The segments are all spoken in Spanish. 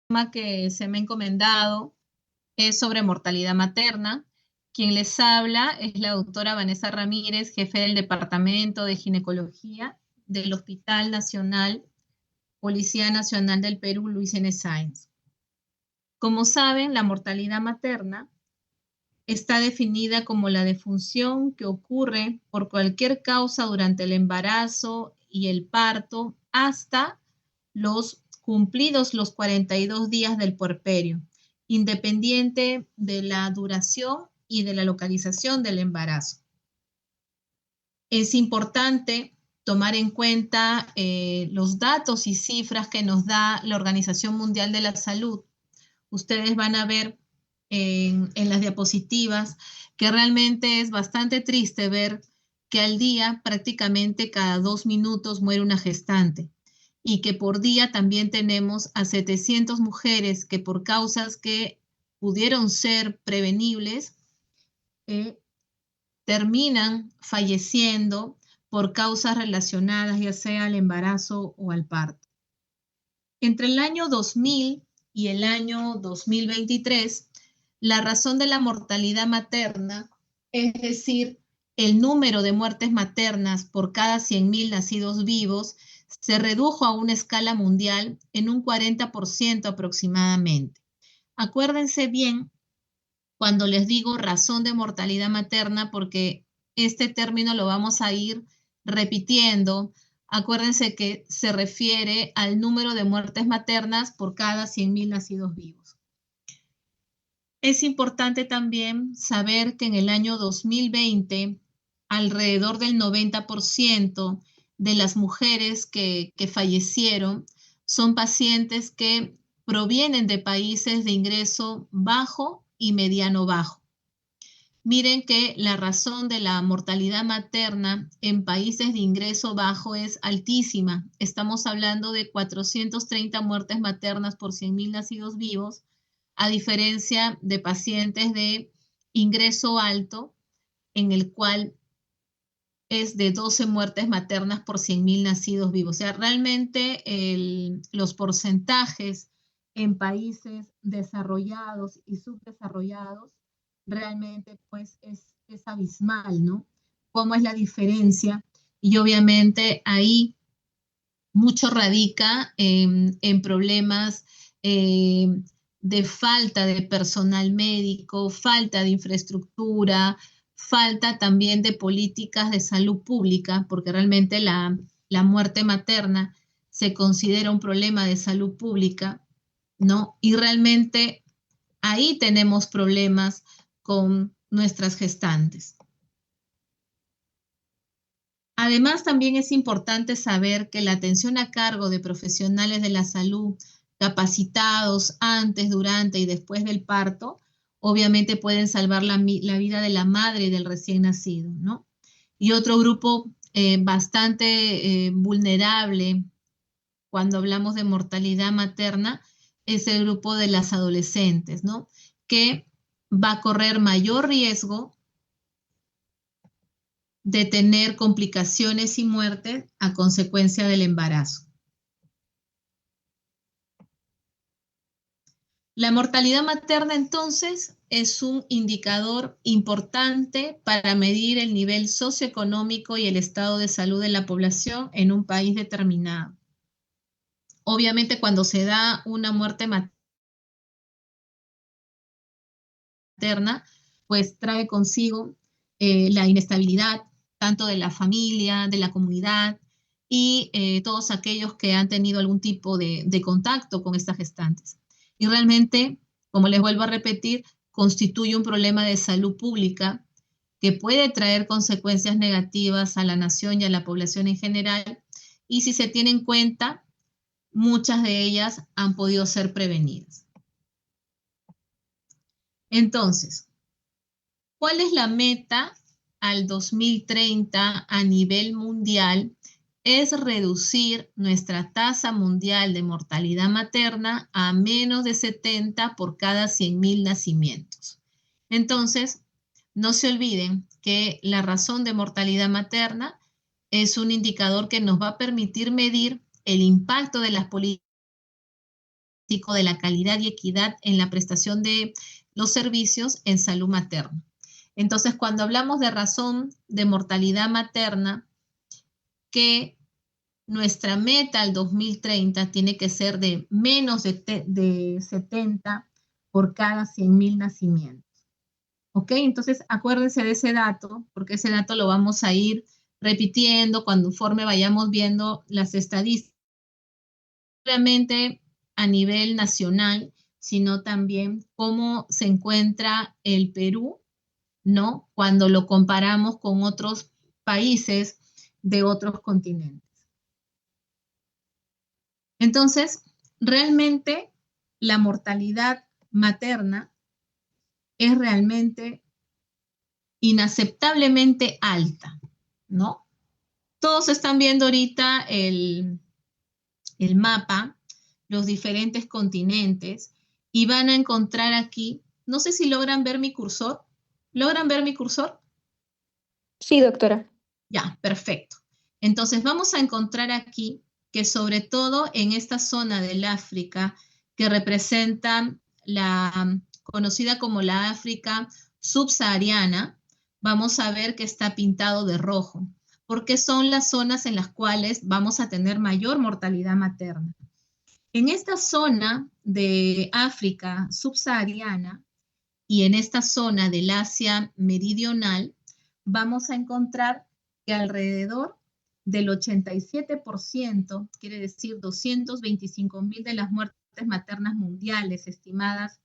tema que se me ha encomendado es sobre mortalidad materna. Quien les habla es la doctora Vanessa Ramírez, jefe del Departamento de Ginecología del Hospital Nacional, Policía Nacional del Perú, Luis N. Sáenz. Como saben, la mortalidad materna está definida como la defunción que ocurre por cualquier causa durante el embarazo y el parto hasta los cumplidos los 42 días del puerperio, independiente de la duración y de la localización del embarazo. Es importante tomar en cuenta los datos y cifras que nos da la Organización Mundial de la Salud. Ustedes van a ver en las diapositivas que realmente es bastante triste ver que al día prácticamente cada 2 minutos muere una gestante y que por día también tenemos a 700 mujeres que por causas que pudieron ser prevenibles eh, terminan falleciendo por causas relacionadas ya sea al embarazo o al parto. Entre el año 2000 y el año 2023, la razón de la mortalidad materna, es decir, el número de muertes maternas por cada 100.000 nacidos vivos, se redujo a una escala mundial en un 40% aproximadamente. Acuérdense bien cuando les digo razón de mortalidad materna, porque este término lo vamos a ir repitiendo. Acuérdense que se refiere al número de muertes maternas por cada 100.000 nacidos vivos. Es importante también saber que en el año 2020, alrededor del 90% de las mujeres que fallecieron son pacientes que provienen de países de ingreso bajo y mediano bajo. Miren que la razón de la mortalidad materna en países de ingreso bajo es altísima. Estamos hablando de 430 muertes maternas por 100.000 nacidos vivos, a diferencia de pacientes de ingreso alto, en el cual es de 12 muertes maternas por 100.000 nacidos vivos. O sea, realmente los porcentajes en países desarrollados y subdesarrollados realmente pues es abismal, ¿no? ¿Cómo es la diferencia? Y obviamente ahí mucho radica en problemas de falta de personal médico, falta de infraestructura, falta también de políticas de salud pública, porque realmente la muerte materna se considera un problema de salud pública, ¿no? Y realmente ahí tenemos problemas con nuestras gestantes. Además, también es importante saber que la atención a cargo de profesionales de la salud capacitados antes, durante y después del parto, obviamente pueden salvar la vida de la madre y del recién nacido, ¿no? Y otro grupo bastante vulnerable cuando hablamos de mortalidad materna es el grupo de las adolescentes, ¿no? Que va a correr mayor riesgo de tener complicaciones y muerte a consecuencia del embarazo. La mortalidad materna entonces es un indicador importante para medir el nivel socioeconómico y el estado de salud de la población en un país determinado. Obviamente cuando se da una muerte materna, pues trae consigo la inestabilidad tanto de la familia, de la comunidad y todos aquellos que han tenido algún tipo de contacto con estas gestantes. Y realmente, como les vuelvo a repetir, constituye un problema de salud pública que puede traer consecuencias negativas a la nación y a la población en general. Y si se tiene en cuenta, muchas de ellas han podido ser prevenidas. Entonces, ¿cuál es la meta al 2030 a nivel mundial? Es reducir nuestra tasa mundial de mortalidad materna a menos de 70 por cada 100.000 nacimientos. Entonces, no se olviden que la razón de mortalidad materna es un indicador que nos va a permitir medir el impacto de las políticas de la calidad y equidad en la prestación de los servicios en salud materna. Entonces, cuando hablamos de razón de mortalidad materna, que nuestra meta al 2030 tiene que ser de menos de 70 por cada 100.000 nacimientos. ¿Ok? Entonces, acuérdense de ese dato, porque ese dato lo vamos a ir repitiendo conforme vayamos viendo las estadísticas, no solamente a nivel nacional, sino también cómo se encuentra el Perú, ¿no? Cuando lo comparamos con otros países de otros continentes. Entonces, realmente la mortalidad materna es realmente inaceptablemente alta, ¿no? Todos están viendo ahorita el mapa, los diferentes continentes, y van a encontrar aquí, no sé si logran ver mi cursor. ¿Logran ver mi cursor? Sí, doctora. Ya, perfecto. Entonces vamos a encontrar aquí que sobre todo en esta zona del África, que representa la conocida como la África subsahariana, vamos a ver que está pintado de rojo, porque son las zonas en las cuales vamos a tener mayor mortalidad materna. En esta zona de África subsahariana y en esta zona del Asia meridional, vamos a encontrar que alrededor del 87%, quiere decir 225.000 de las muertes maternas mundiales estimadas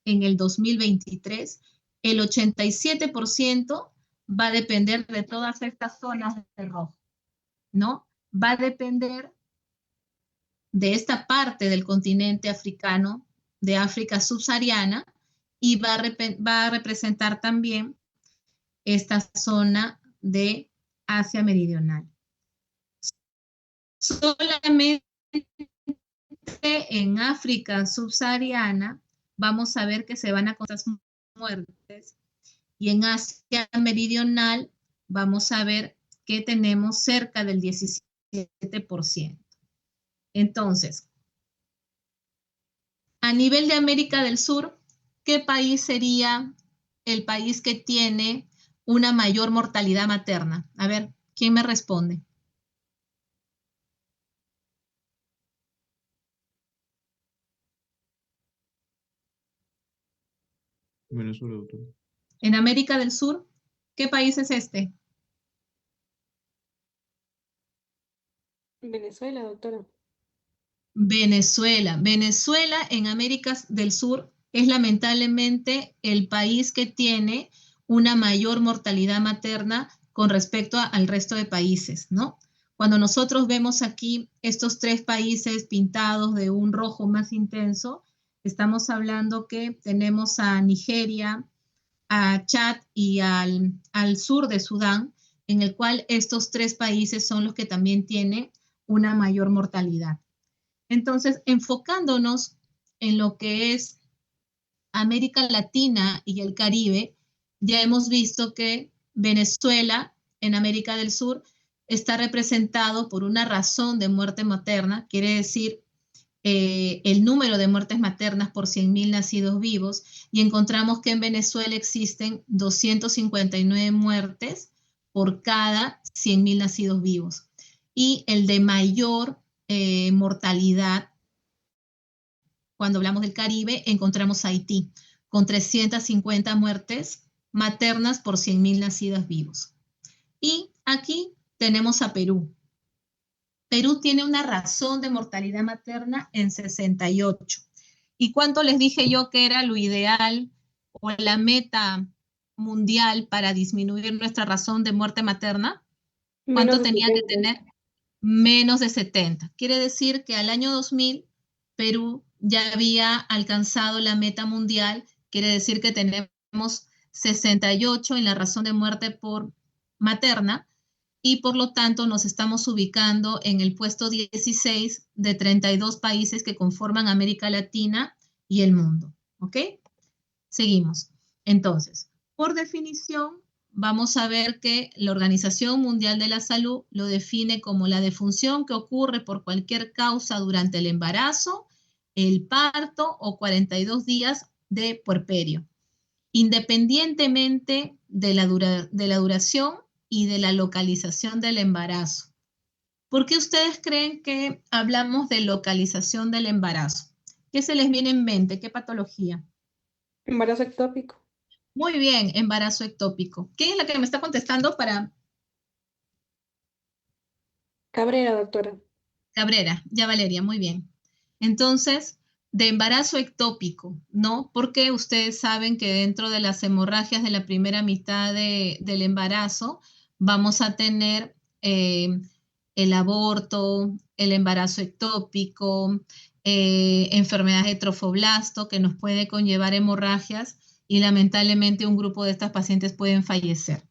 en el 2023, el 87% va a depender de todas estas zonas de rojo, ¿no? Va a depender de esta parte del continente africano, de África subsahariana, y va a representar también esta zona de Asia meridional. Solamente en África subsahariana vamos a ver que se van a contar muertes, y en Asia meridional vamos a ver que tenemos cerca del 17%. Entonces, a nivel de América del Sur, ¿qué país sería el país que tiene una mayor mortalidad materna? A ver, ¿quién me responde? Venezuela, doctor. En América del Sur, ¿qué país es este? Venezuela, doctora. Venezuela. Venezuela en América del Sur es lamentablemente el país que tiene una mayor mortalidad materna con respecto al resto de países, ¿no? Cuando nosotros vemos aquí estos tres países pintados de un rojo más intenso, estamos hablando que tenemos a Nigeria, a Chad y al sur de Sudán, en el cual estos tres países son los que también tienen una mayor mortalidad. Entonces, enfocándonos en lo que es América Latina y el Caribe, ya hemos visto que Venezuela en América del Sur está representado por una razón de muerte materna, quiere decir el número de muertes maternas por 100.000 nacidos vivos, y encontramos que en Venezuela existen 259 muertes por cada 100.000 nacidos vivos. Y el de mayor mortalidad, cuando hablamos del Caribe, encontramos a Haití, con 350 muertes maternas por 100.000 nacidas vivos. Y aquí tenemos a Perú. Perú tiene una razón de mortalidad materna en 68. ¿Y cuánto les dije yo que era lo ideal o la meta mundial para disminuir nuestra razón de muerte materna? ¿Cuánto tenía que tener? Menos de 70. Quiere decir que al año 2000 Perú ya había alcanzado la meta mundial, quiere decir que tenemos 68 en la razón de muerte por materna, y por lo tanto nos estamos ubicando en el puesto 16 de 32 países que conforman América Latina y el mundo. ¿Ok? Seguimos. Entonces, por definición, vamos a ver que la Organización Mundial de la Salud lo define como la defunción que ocurre por cualquier causa durante el embarazo, el parto o 42 días de puerperio, independientemente de la duración y de la localización del embarazo. ¿Por qué ustedes creen que hablamos de localización del embarazo? ¿Qué se les viene en mente? ¿Qué patología? Embarazo ectópico. Muy bien, embarazo ectópico. ¿Quién es la que me está contestando para Cabrera, doctora. Cabrera? Ya Valeria, muy bien. Entonces, de embarazo ectópico, ¿no? Porque ustedes saben que dentro de las hemorragias de la primera mitad del embarazo vamos a tener el aborto, el embarazo ectópico, enfermedades de trofoblasto que nos puede conllevar hemorragias y lamentablemente un grupo de estas pacientes pueden fallecer.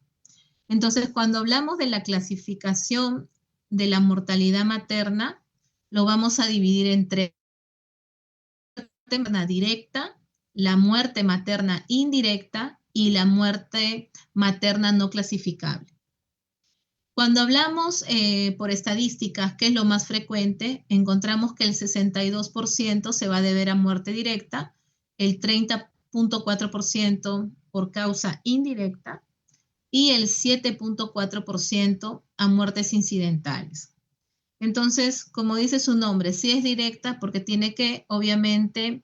Entonces, cuando hablamos de la clasificación de la mortalidad materna, lo vamos a dividir en tres: materna directa, la muerte materna indirecta y la muerte materna no clasificable. Cuando hablamos por estadísticas, ¿qué es lo más frecuente? Encontramos que el 62% se va a deber a muerte directa, el 30.4% por causa indirecta y el 7.4% a muertes incidentales. Entonces, como dice su nombre, sí es directa porque tiene que, obviamente,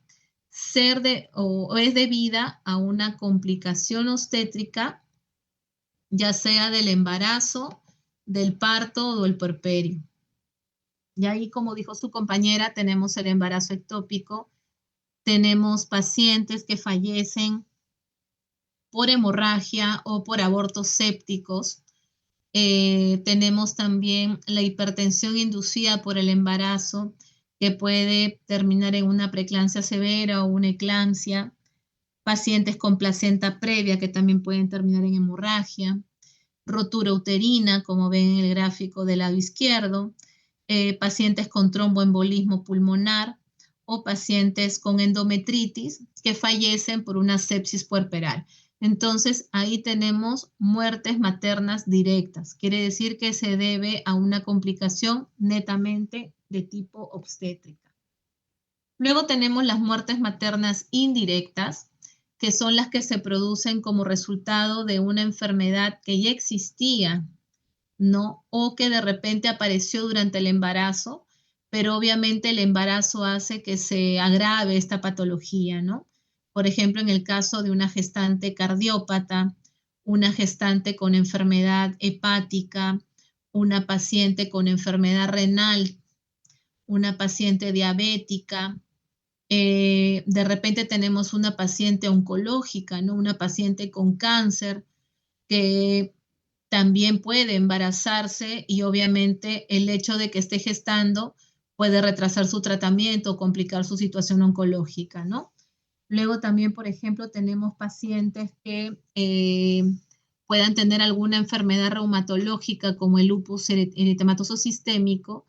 ser o es debida a una complicación obstétrica, ya sea del embarazo, del parto o del puerperio. Y ahí, como dijo su compañera, tenemos el embarazo ectópico, tenemos pacientes que fallecen por hemorragia o por abortos sépticos. Tenemos también la hipertensión inducida por el embarazo, que puede terminar en una preeclampsia severa o una eclampsia. Pacientes con placenta previa que también pueden terminar en hemorragia. Rotura uterina, como ven en el gráfico del lado izquierdo. Pacientes con tromboembolismo pulmonar o pacientes con endometritis que fallecen por una sepsis puerperal. Entonces, ahí tenemos muertes maternas directas. Quiere decir que se debe a una complicación netamente de tipo obstétrica. Luego tenemos las muertes maternas indirectas, que son las que se producen como resultado de una enfermedad que ya existía, ¿no? O que de repente apareció durante el embarazo, pero obviamente el embarazo hace que se agrave esta patología, ¿no? Por ejemplo, en el caso de una gestante cardiópata, una gestante con enfermedad hepática, una paciente con enfermedad renal, una paciente diabética, de repente tenemos una paciente oncológica, ¿no? Una paciente con cáncer que también puede embarazarse y obviamente el hecho de que esté gestando puede retrasar su tratamiento o complicar su situación oncológica, ¿no? Luego también, por ejemplo, tenemos pacientes que puedan tener alguna enfermedad reumatológica como el lupus eritematoso sistémico,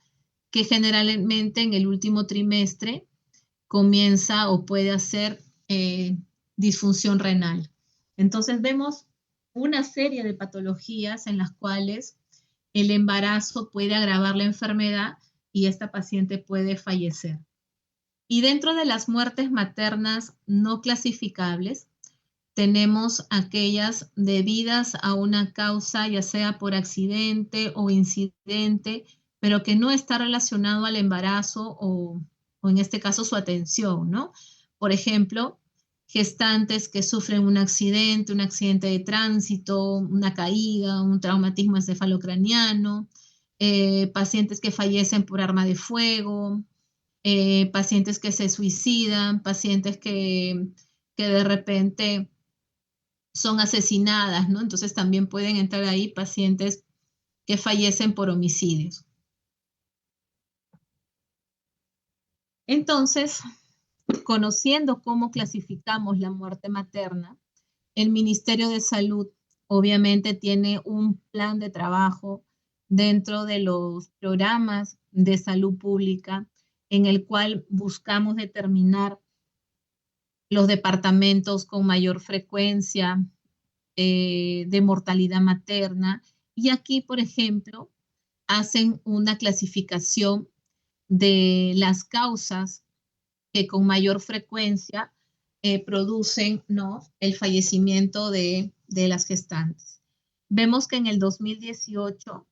que generalmente en el último trimestre comienza o puede hacer disfunción renal. Entonces vemos una serie de patologías en las cuales el embarazo puede agravar la enfermedad y esta paciente puede fallecer. Y dentro de las muertes maternas no clasificables, tenemos aquellas debidas a una causa, ya sea por accidente o incidente, pero que no está relacionado al embarazo o en este caso su atención, ¿no? Por ejemplo, gestantes que sufren un accidente de tránsito, una caída, un traumatismo encefalocraniano, pacientes que fallecen por arma de fuego, pacientes que se suicidan, pacientes que de repente son asesinadas, ¿no? Entonces también pueden entrar ahí pacientes que fallecen por homicidios. Entonces, conociendo cómo clasificamos la muerte materna, el Ministerio de Salud obviamente tiene un plan de trabajo dentro de los programas de salud pública en el cual buscamos determinar los departamentos con mayor frecuencia de mortalidad materna. Y aquí, por ejemplo, hacen una clasificación de las causas que con mayor frecuencia producen, ¿no?, el fallecimiento de las gestantes. Vemos que en el 2018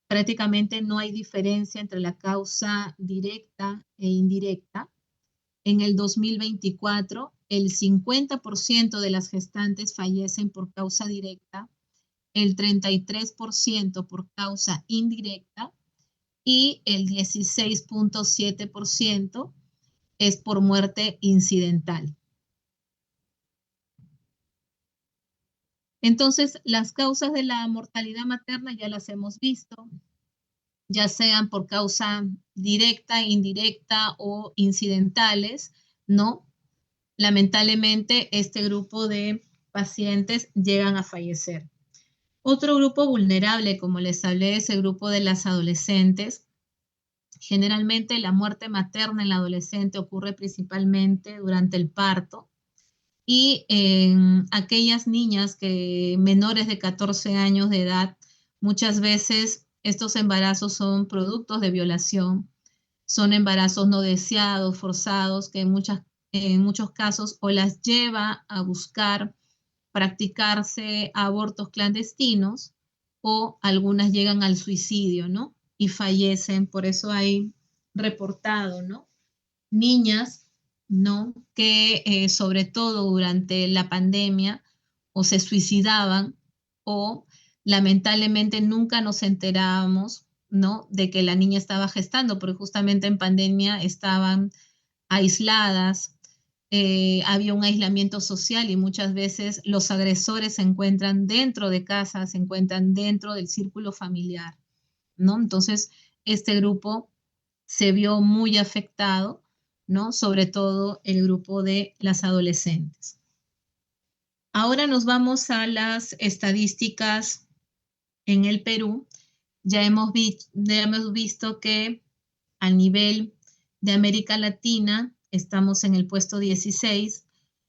prácticamente no hay diferencia entre la causa directa e indirecta. En el 2024, el 50% de las gestantes fallecen por causa directa, el 33% por causa indirecta y el 16.7% es por muerte incidental. Entonces, las causas de la mortalidad materna ya las hemos visto, ya sean por causa directa, indirecta o incidentales, ¿no? Lamentablemente, este grupo de pacientes llegan a fallecer. Otro grupo vulnerable, como les hablé, es el grupo de las adolescentes. Generalmente la muerte materna en la adolescente ocurre principalmente durante el parto y en aquellas niñas que menores de 14 años de edad, muchas veces estos embarazos son productos de violación, son embarazos no deseados, forzados, que en muchos casos o las lleva a buscar practicarse abortos clandestinos o algunas llegan al suicidio, ¿no? Y fallecen, por eso hay reportado, ¿no? Niñas, ¿no? Que sobre todo durante la pandemia o se suicidaban o lamentablemente nunca nos enterábamos, ¿no?, de que la niña estaba gestando, porque justamente en pandemia estaban aisladas, había un aislamiento social y muchas veces los agresores se encuentran dentro de casa, se encuentran dentro del círculo familiar, ¿no? Entonces, este grupo se vio muy afectado, ¿no? Sobre todo el grupo de las adolescentes. Ahora nos vamos a las estadísticas en el Perú. Ya hemos visto que a nivel de América Latina estamos en el puesto 16.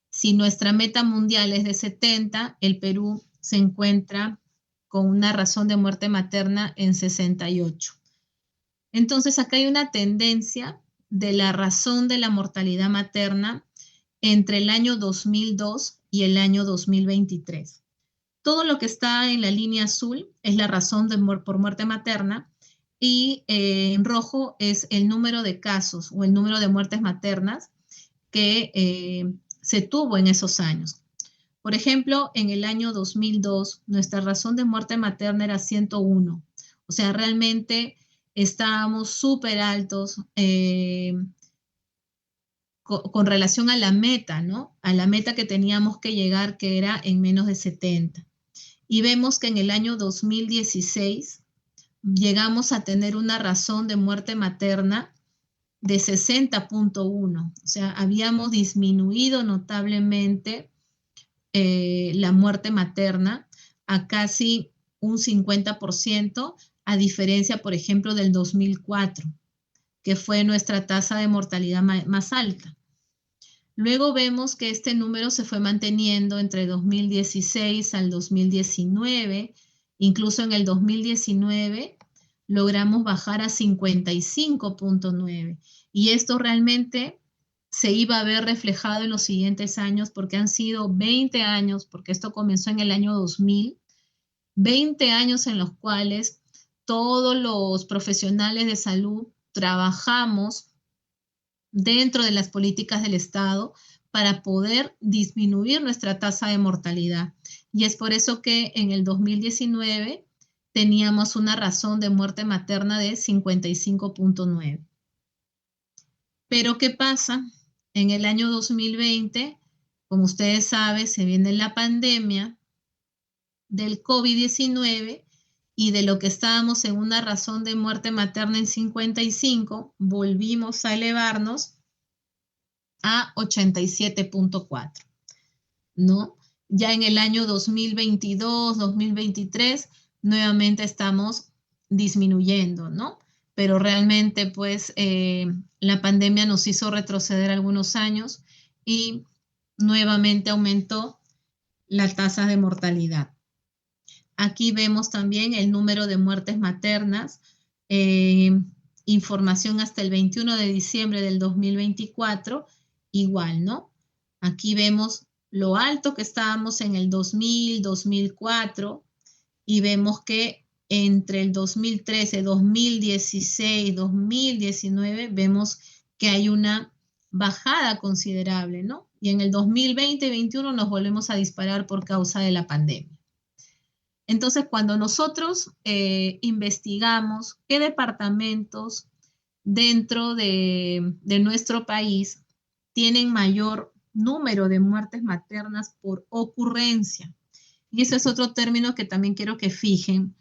Si nuestra meta mundial es de 70, el Perú se encuentra con una razón de muerte materna en 68. Entonces, acá hay una tendencia de la razón de la mortalidad materna entre el año 2002 y el año 2023. Todo lo que está en la línea azul es la razón por muerte materna y en rojo es el número de casos o el número de muertes maternas que se tuvo en esos años. Por ejemplo, en el año 2002, nuestra razón de muerte materna era 101. O sea, realmente estábamos súper altos con relación a la meta, ¿no? A la meta que teníamos que llegar, que era en menos de 70. Y vemos que en el año 2016 llegamos a tener una razón de muerte materna de 60.1. O sea, habíamos disminuido notablemente la muerte materna a casi un 50%, a diferencia, por ejemplo, del 2004, que fue nuestra tasa de mortalidad más alta. Luego vemos que este número se fue manteniendo entre 2016 al 2019. Incluso en el 2019 logramos bajar a 55.9. Y esto realmente se iba a ver reflejado en los siguientes años porque han sido 20 años, porque esto comenzó en el año 2000, 20 años en los cuales todos los profesionales de salud trabajamos dentro de las políticas del Estado para poder disminuir nuestra tasa de mortalidad. Y es por eso que en el 2019 teníamos una razón de muerte materna de 55.9. Pero ¿qué pasa? En el año 2020, como ustedes saben, se viene la pandemia del COVID-19 y de lo que estábamos en una razón de muerte materna en 55, volvimos a elevarnos a 87.4, ¿no? Ya en el año 2022, 2023, nuevamente estamos disminuyendo, ¿no? Pero realmente, pues, la pandemia nos hizo retroceder algunos años y nuevamente aumentó la tasa de mortalidad. Aquí vemos también el número de muertes maternas información hasta el 21 de diciembre del 2024, igual, ¿no? Aquí vemos lo alto que estábamos en el 2000, 2004, y vemos que entre el 2013, 2016, 2019, vemos que hay una bajada considerable, ¿no? Y en el 2020 y 2021 nos volvemos a disparar por causa de la pandemia. Entonces, cuando nosotros investigamos qué departamentos dentro de nuestro país tienen mayor número de muertes maternas por ocurrencia, y ese es otro término que también quiero que fijen.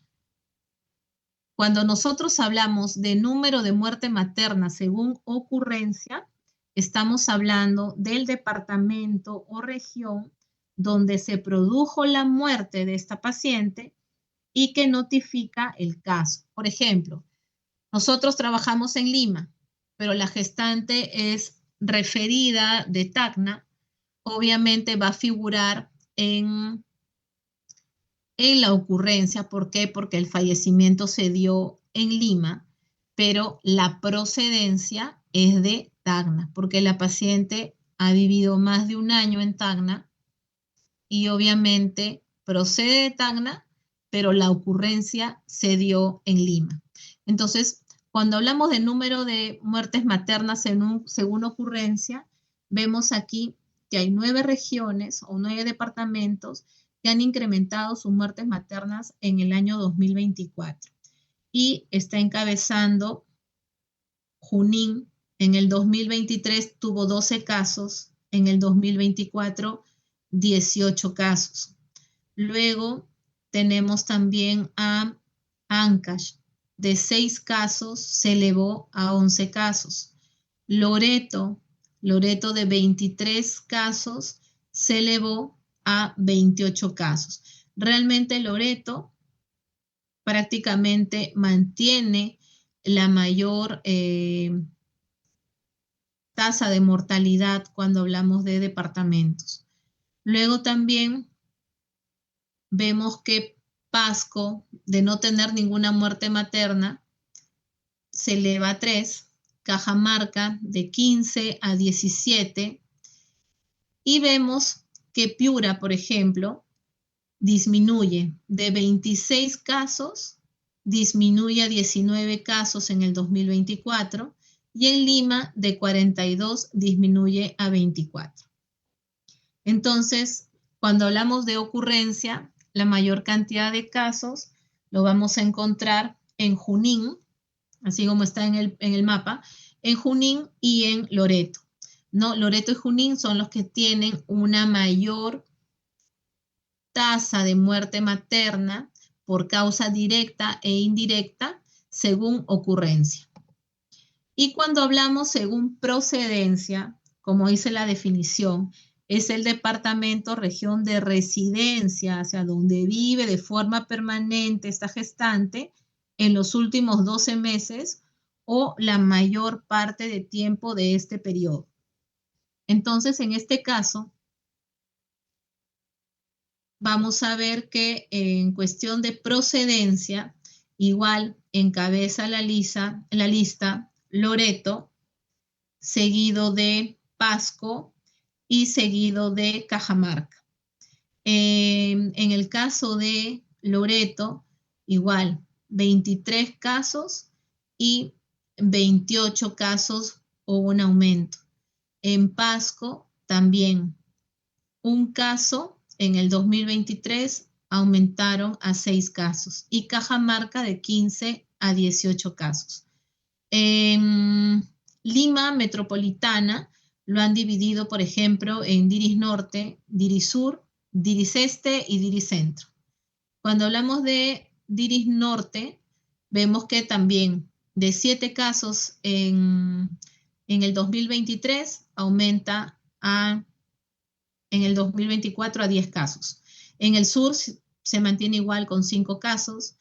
Cuando nosotros hablamos de número de muerte materna según ocurrencia, estamos hablando del departamento o región donde se produjo la muerte de esta paciente y que notifica el caso. Por ejemplo, nosotros trabajamos en Lima, pero la gestante es referida de Tacna, obviamente va a figurar en la ocurrencia. ¿Por qué? Porque el fallecimiento se dio en Lima, pero la procedencia es de Tacna, porque la paciente ha vivido más de un año en Tacna y obviamente procede de Tacna, pero la ocurrencia se dio en Lima. Entonces, cuando hablamos de número de muertes maternas según ocurrencia, vemos aquí que hay 9 regiones o 9 departamentos que han incrementado sus muertes maternas en el año 2024. Y está encabezando Junín. En el 2023 tuvo 12 casos, en el 2024 18 casos. Luego tenemos también a Ancash, de 6 casos se elevó a 11 casos. Loreto de 23 casos se elevó a 28 casos. Realmente Loreto prácticamente mantiene la mayor tasa de mortalidad cuando hablamos de departamentos. Luego también vemos que Pasco, de no tener ninguna muerte materna, se eleva a 3, Cajamarca de 15 a 17, y vemos que Piura, por ejemplo, disminuye de 26 casos, disminuye a 19 casos en el 2024, y en Lima de 42 disminuye a 24. Entonces, cuando hablamos de ocurrencia, la mayor cantidad de casos lo vamos a encontrar en Junín, así como está en el mapa, en Junín y en Loreto, ¿no? Loreto y Junín son los que tienen una mayor tasa de muerte materna por causa directa e indirecta según ocurrencia. Y cuando hablamos según procedencia, como dice la definición, es el departamento, región de residencia, hacia donde vive de forma permanente esta gestante en los últimos 12 meses o la mayor parte de tiempo de este periodo. Entonces, en este caso, vamos a ver que en cuestión de procedencia, igual encabeza la lista Loreto, seguido de Pasco y seguido de Cajamarca. En el caso de Loreto, igual, 23 casos y 28 casos hubo un aumento. En Pasco también, un caso en el 2023 aumentaron a 6 casos y Cajamarca de 15 a 18 casos. En Lima metropolitana lo han dividido, por ejemplo, en Diris Norte, Diris Sur, Diris Este y Diris Centro. Cuando hablamos de Diris Norte, vemos que también de 7 casos en el 2023 aumenta en el 2024 a 10 casos. En el sur se mantiene igual con 5 casos.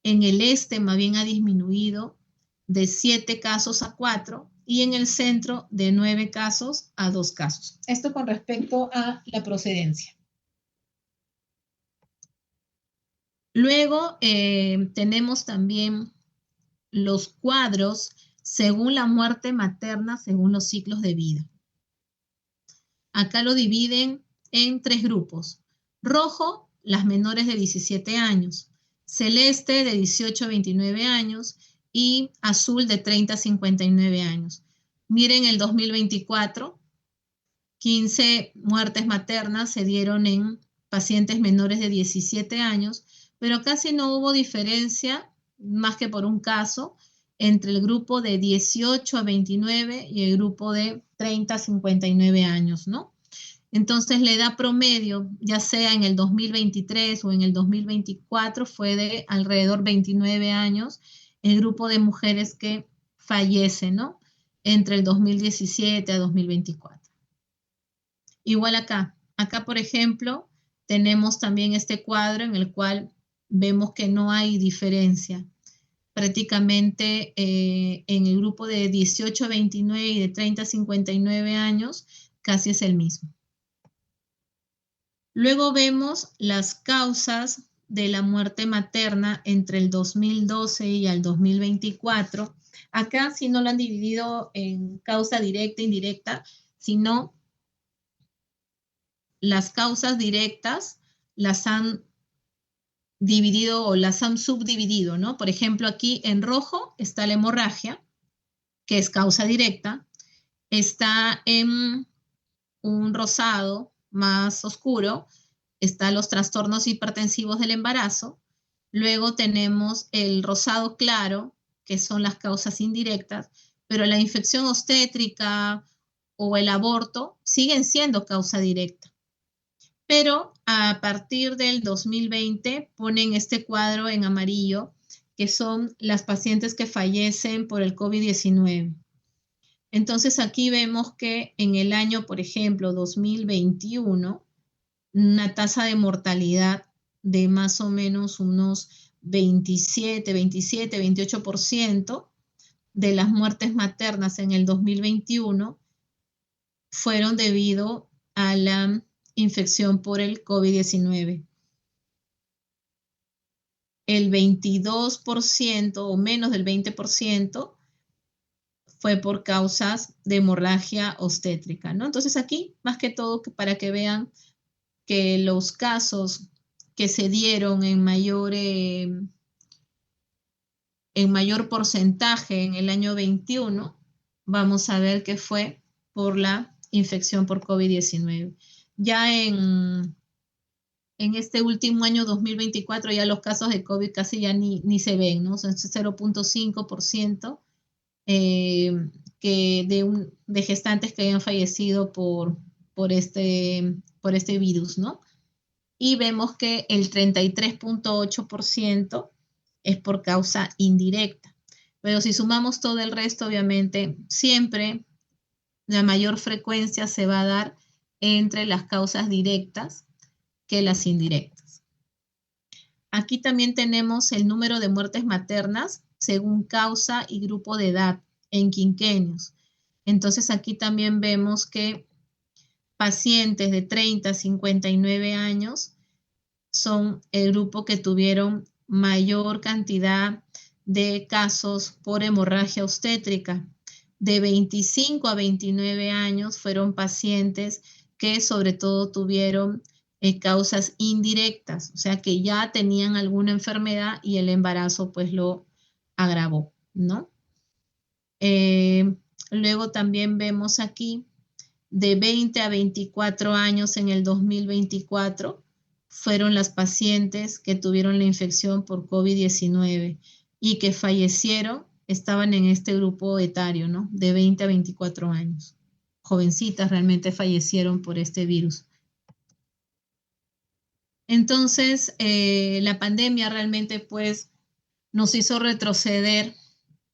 En el este más bien ha disminuido de 7 casos a 4 y en el centro de 9 casos a 2 casos. Esto con respecto a la procedencia. Luego tenemos también los cuadros según la muerte materna, según los ciclos de vida. Acá lo dividen en 3 grupos. Rojo, las menores de 17 años. Celeste, de 18 a 29 años. Y azul, de 30 a 59 años. Miren el 2024, 15 muertes maternas se dieron en pacientes menores de 17 años, pero casi no hubo diferencia, más que por un caso, entre el grupo de 18 a 29 y el grupo de 30 a 59 años, ¿no? Entonces, la edad promedio, ya sea en el 2023 o en el 2024, fue de alrededor 29 años, el grupo de mujeres que fallecen, ¿no? Entre el 2017 a 2024. Igual acá. Acá, por ejemplo, tenemos también este cuadro en el cual vemos que no hay diferencia. Prácticamente en el grupo de 18 a 29 y de 30 a 59 años, casi es el mismo. Luego vemos las causas de la muerte materna entre el 2012 y el 2024. Acá sí no lo han dividido en causa directa e indirecta, sino las causas directas las han dividido o las han subdividido, ¿no? Por ejemplo, aquí en rojo está la hemorragia, que es causa directa. Está en un rosado más oscuro, están los trastornos hipertensivos del embarazo. Luego tenemos el rosado claro, que son las causas indirectas, pero la infección obstétrica o el aborto siguen siendo causa directa. Pero a partir del 2020 ponen este cuadro en amarillo, que son las pacientes que fallecen por el COVID-19. Entonces aquí vemos que en el año, por ejemplo, 2021, una tasa de mortalidad de más o menos unos 28% de las muertes maternas en el 2021 fueron debido a la infección por el COVID-19. El 22% o menos del 20% fue por causas de hemorragia obstétrica, ¿no? Entonces aquí, más que todo, para que vean que los casos que se dieron en mayor porcentaje en el año 21, vamos a ver que fue por la infección por COVID-19. Ya en este último año 2024, ya los casos de COVID casi ya ni se ven, ¿no? Son 0.5% de gestantes que hayan fallecido por este virus, ¿no? Y vemos que el 33.8% es por causa indirecta. Pero si sumamos todo el resto, obviamente, siempre la mayor frecuencia se va a dar entre las causas directas que las indirectas. Aquí también tenemos el número de muertes maternas según causa y grupo de edad en quinquenios. Entonces aquí también vemos que pacientes de 30 a 59 años son el grupo que tuvieron mayor cantidad de casos por hemorragia obstétrica. De 25 a 29 años fueron pacientes que sobre todo tuvieron causas indirectas, o sea que ya tenían alguna enfermedad y el embarazo pues lo agravó, ¿no? Luego también vemos aquí de 20 a 24 años en el 2024 fueron las pacientes que tuvieron la infección por COVID-19 y que fallecieron, estaban en este grupo etario, ¿no? De 20 a 24 años. Jovencitas realmente fallecieron por este virus. Entonces, la pandemia realmente pues nos hizo retroceder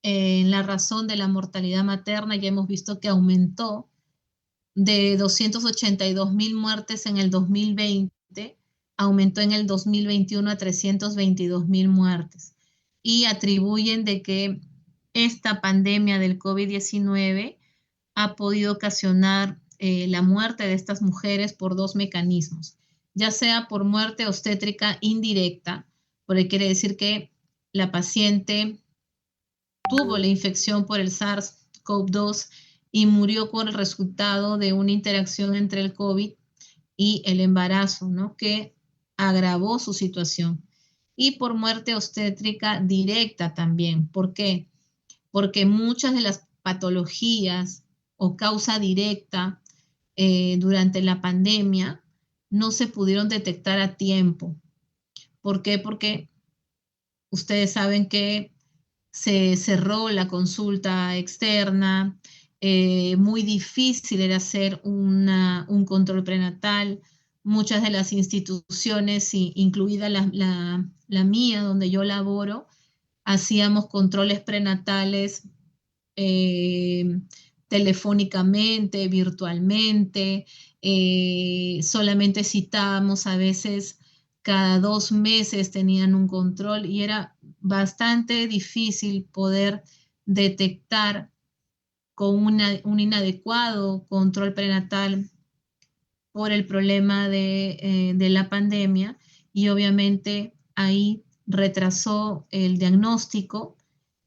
en la razón de la mortalidad materna. Ya hemos visto que aumentó de 282,000 muertes en el 2020, aumentó en el 2021 a 322,000 muertes. Y atribuyen de que esta pandemia del COVID-19 ha podido ocasionar la muerte de estas mujeres por 2 mecanismos, ya sea por muerte obstétrica indirecta, porque quiere decir que la paciente tuvo la infección por el SARS-CoV-2 y murió con el resultado de una interacción entre el COVID y el embarazo, ¿no? Que agravó su situación. Y por muerte obstétrica directa también. ¿Por qué? Porque muchas de las patologías o causa directa durante la pandemia no se pudieron detectar a tiempo. ¿Por qué? Porque ustedes saben que se cerró la consulta externa, muy difícil era hacer un control prenatal. Muchas de las instituciones, incluida la mía, donde yo laboro, hacíamos controles prenatales telefónicamente, virtualmente, solamente citábamos a veces cada 2 meses tenían un control y era bastante difícil poder detectar con un inadecuado control prenatal por el problema de la pandemia y obviamente ahí retrasó el diagnóstico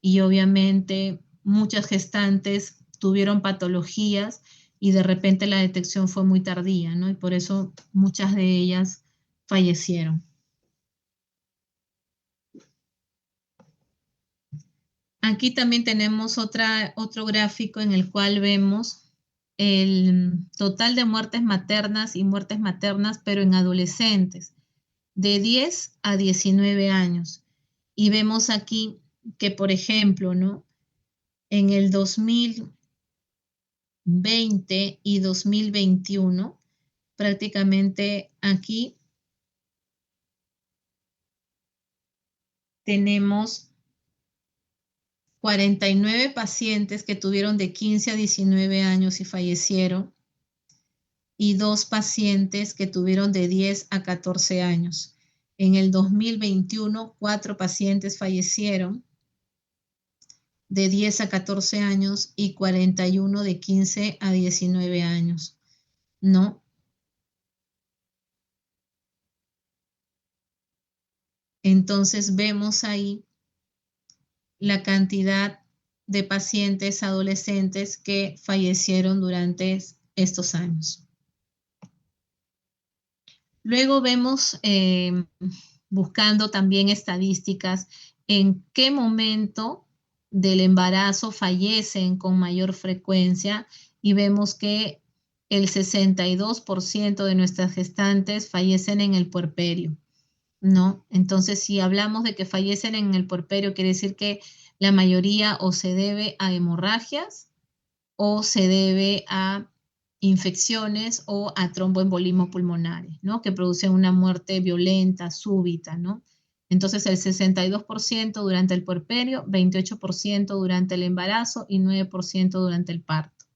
y obviamente muchas gestantes tuvieron patologías y de repente la detección fue muy tardía, ¿no? Y por eso muchas de ellas fallecieron. Aquí también tenemos otro gráfico en el cual vemos el total de muertes maternas y muertes maternas, pero en adolescentes, de 10 a 19 años. Y vemos aquí que, por ejemplo, ¿no? En el 2020 y 2021, prácticamente aquí tenemos 49 pacientes que tuvieron de 15 a 19 años y fallecieron, y 2 pacientes que tuvieron de 10 a 14 años. En el 2021, 4 pacientes fallecieron de 10 a 14 años y 41 de 15 a 19 años, ¿no? Entonces vemos ahí la cantidad de pacientes adolescentes que fallecieron durante estos años. Luego vemos, buscando también estadísticas, en qué momento del embarazo fallecen con mayor frecuencia y vemos que el 62% de nuestras gestantes fallecen en el puerperio, ¿no? Entonces, si hablamos de que fallecen en el puerperio, quiere decir que la mayoría o se debe a hemorragias o se debe a infecciones o a tromboembolismos pulmonares, ¿no? Que producen una muerte violenta, súbita, ¿no? Entonces, el 62% durante el puerperio, 28% durante el embarazo y 9% durante el parto.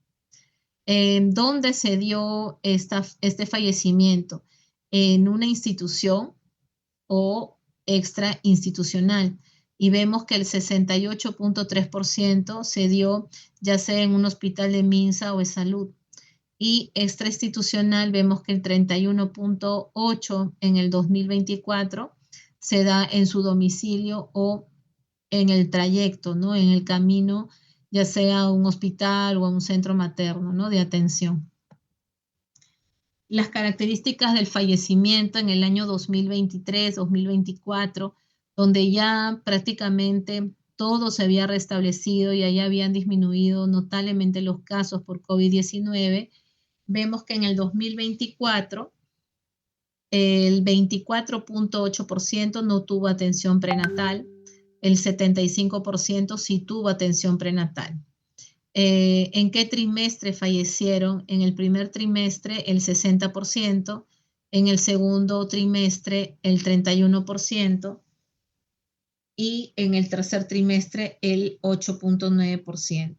¿Dónde se dio este fallecimiento? En una institución o extrainstitucional. Y vemos que el 68.3% se dio ya sea en un hospital de MINSA o de salud. Y extrainstitucional vemos que el 31.8% en el 2024 se da en su domicilio o en el trayecto, ¿no? En el camino, ya sea a un hospital o a un centro materno, ¿no? De atención. Las características del fallecimiento en el año 2023, 2024, donde ya prácticamente todo se había restablecido y allá habían disminuido notablemente los casos por COVID-19, vemos que en el 2024 el 24.8% no tuvo atención prenatal, el 75% sí tuvo atención prenatal. ¿En qué trimestre fallecieron? En el primer trimestre el 60%, en el segundo trimestre el 31% y en el tercer trimestre el 8.9%.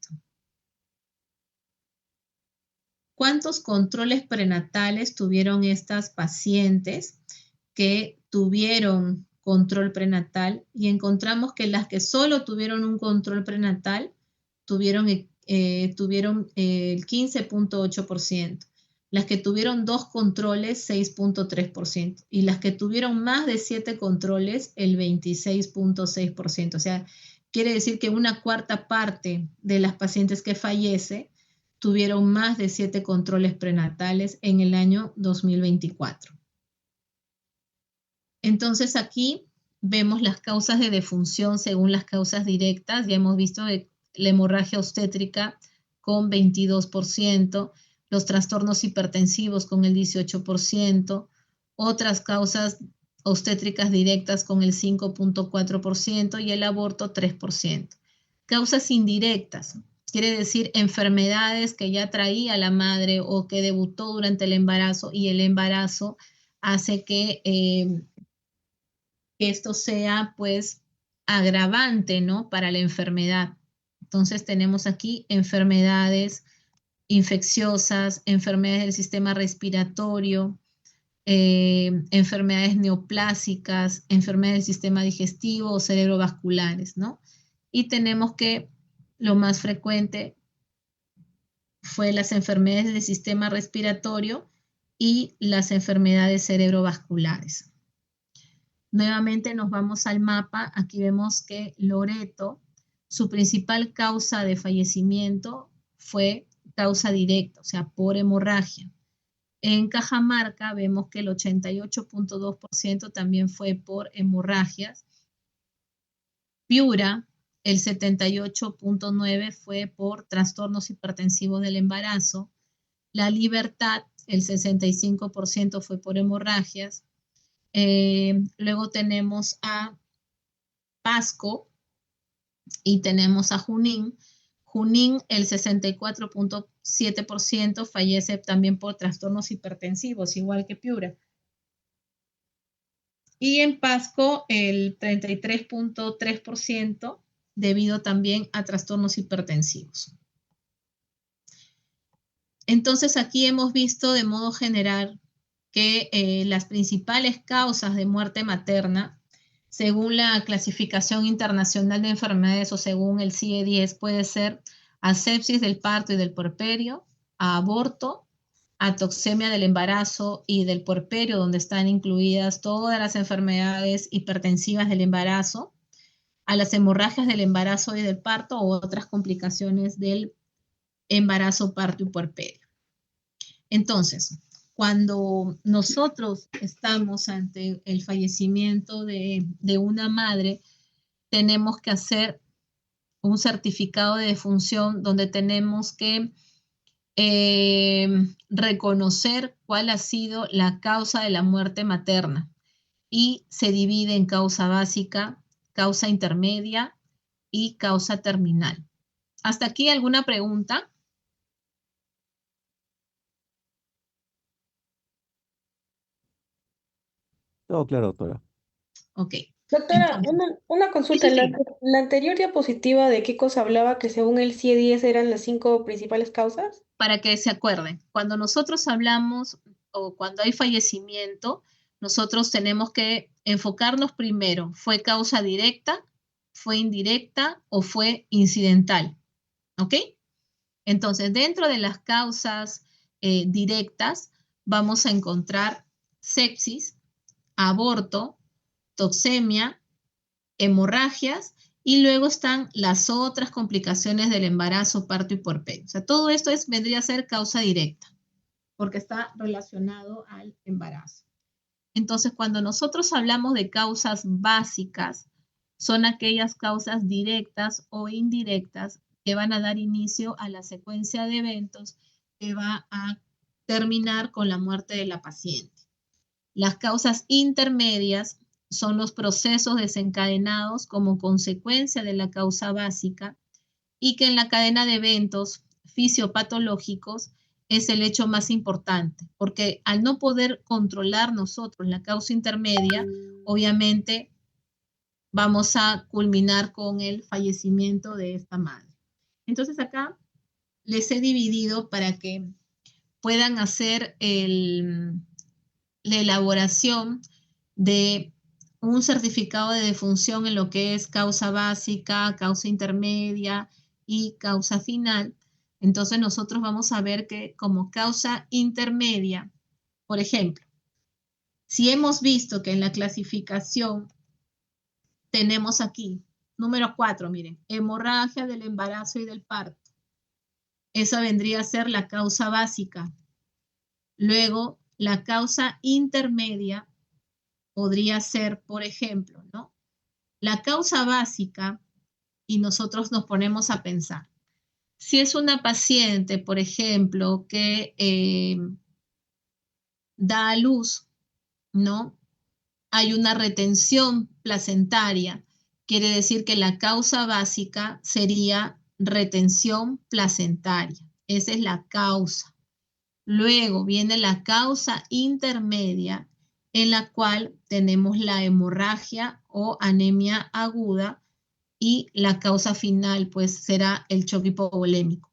¿Cuántos controles prenatales tuvieron estas pacientes que tuvieron control prenatal? Y encontramos que las que solo tuvieron un control prenatal tuvieron el 15.8%, las que tuvieron 2 controles 6.3% y las que tuvieron más de 7 controles el 26.6%. O sea, quiere decir que una cuarta parte de las pacientes que fallece tuvieron más de 7 controles prenatales en el año 2024. Entonces aquí vemos las causas de defunción según las causas directas. Ya hemos visto la hemorragia obstétrica con 22%, los trastornos hipertensivos con el 18%, otras causas obstétricas directas con el 5.4% y el aborto 3%. Causas indirectas, quiere decir enfermedades que ya traía la madre o que debutó durante el embarazo y el embarazo hace que esto sea pues agravante, ¿no? Para la enfermedad. Entonces tenemos aquí enfermedades infecciosas, enfermedades del sistema respiratorio, enfermedades neoplásicas, enfermedades del sistema digestivo o cerebrovasculares, ¿no? Y tenemos que lo más frecuente fue las enfermedades del sistema respiratorio y las enfermedades cerebrovasculares. Nuevamente nos vamos al mapa. Aquí vemos que Loreto, su principal causa de fallecimiento fue causa directa, o sea, por hemorragia. En Cajamarca vemos que el 88.2% también fue por hemorragias. Piura, el 78.9% fue por trastornos hipertensivos del embarazo. La Libertad, el 65% fue por hemorragias. Luego tenemos a Pasco y tenemos a Junín. Junín, el 64.7% fallece también por trastornos hipertensivos, igual que Piura. Y en Pasco, el 33.3% debido también a trastornos hipertensivos. Entonces, aquí hemos visto de modo general que las principales causas de muerte materna, según la clasificación internacional de enfermedades o según el CIE-10, puede ser asepsis del parto y del puerperio, a aborto, a toxemia del embarazo y del puerperio, donde están incluidas todas las enfermedades hipertensivas del embarazo, a las hemorragias del embarazo y del parto o otras complicaciones del embarazo, parto y puerperio. Entonces, cuando nosotros estamos ante el fallecimiento de una madre, tenemos que hacer un certificado de defunción donde tenemos que reconocer cuál ha sido la causa de la muerte materna y se divide en causa básica, causa intermedia y causa terminal. ¿Hasta aquí alguna pregunta? Todo claro, doctora. Ok. Doctora, Entonces, una consulta. sí. La anterior diapositiva, ¿de qué cosa hablaba? Que según el CIE-10 eran las 5 principales causas. Para que se acuerden, cuando nosotros hablamos o cuando hay fallecimiento, nosotros tenemos que enfocarnos primero, ¿fue causa directa, fue indirecta o fue incidental? ¿Ok? Entonces, dentro de las causas directas, vamos a encontrar sepsis, aborto, toxemia, hemorragias, y luego están las otras complicaciones del embarazo, parto y puerperio. O sea, todo esto vendría a ser causa directa, porque está relacionado al embarazo. Entonces, cuando nosotros hablamos de causas básicas, son aquellas causas directas o indirectas que van a dar inicio a la secuencia de eventos que va a terminar con la muerte de la paciente. Las causas intermedias son los procesos desencadenados como consecuencia de la causa básica y que en la cadena de eventos fisiopatológicos es el hecho más importante, porque al no poder controlar nosotros la causa intermedia, obviamente vamos a culminar con el fallecimiento de esta madre. Entonces acá les he dividido para que puedan hacer la elaboración de un certificado de defunción en lo que es causa básica, causa intermedia y causa final. Entonces nosotros vamos a ver que como causa intermedia, por ejemplo, si hemos visto que en la clasificación tenemos aquí Número 4, miren, hemorragia del embarazo y del parto. Esa vendría a ser la causa básica. Luego, la causa intermedia podría ser, por ejemplo, ¿no? La causa básica, y nosotros nos ponemos a pensar, si es una paciente, por ejemplo, que da a luz, ¿no? Hay una retención placentaria, quiere decir que la causa básica sería retención placentaria. Esa es la causa. Luego viene la causa intermedia, en la cual tenemos la hemorragia o anemia aguda, y la causa final, pues, será el choque hipovolémico.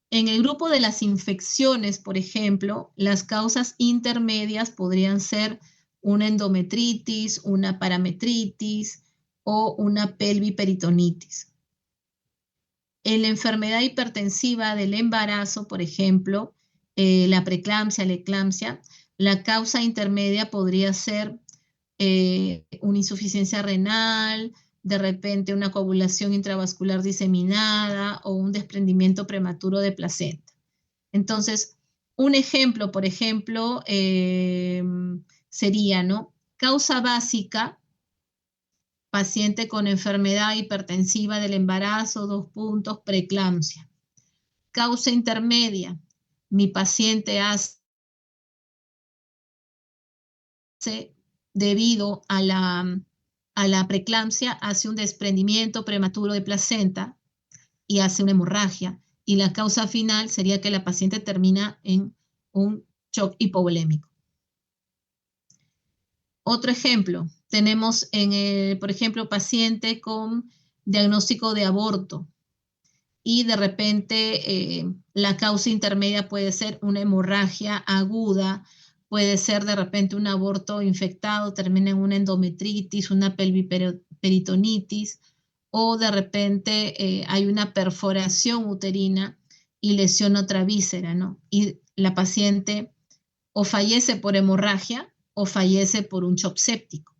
En el grupo de las infecciones, por ejemplo, las causas intermedias podrían ser una endometritis, una parametritis o una pelviperitonitis. En la enfermedad hipertensiva del embarazo, por ejemplo, la preeclampsia, la eclampsia, la causa intermedia podría ser una insuficiencia renal, de repente una coagulación intravascular diseminada o un desprendimiento prematuro de placenta. Entonces, un ejemplo, por ejemplo, sería, ¿no? Causa básica, paciente con enfermedad hipertensiva del embarazo, 2 puntos, preeclampsia. Causa intermedia, mi paciente hace, debido a la preeclampsia, hace un desprendimiento prematuro de placenta y hace una hemorragia. Y la causa final sería que la paciente termina en un shock hipovolémico. Otro ejemplo, tenemos por ejemplo, paciente con diagnóstico de aborto y de repente la causa intermedia puede ser una hemorragia aguda, puede ser de repente un aborto infectado, termina en una endometritis, una pelviperitonitis, o de repente hay una perforación uterina y lesión otra víscera, ¿no? Y la paciente o fallece por hemorragia o fallece por un shock séptico.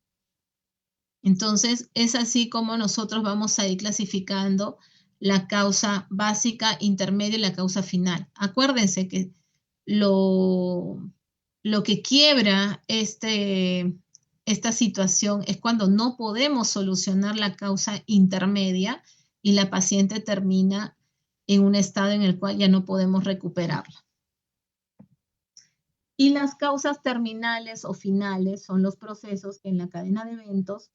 Entonces, es así como nosotros vamos a ir clasificando la causa básica, intermedia y la causa final. Acuérdense que lo que quiebra esta situación es cuando no podemos solucionar la causa intermedia y la paciente termina en un estado en el cual ya no podemos recuperarla. Y las causas terminales o finales son los procesos que en la cadena de eventos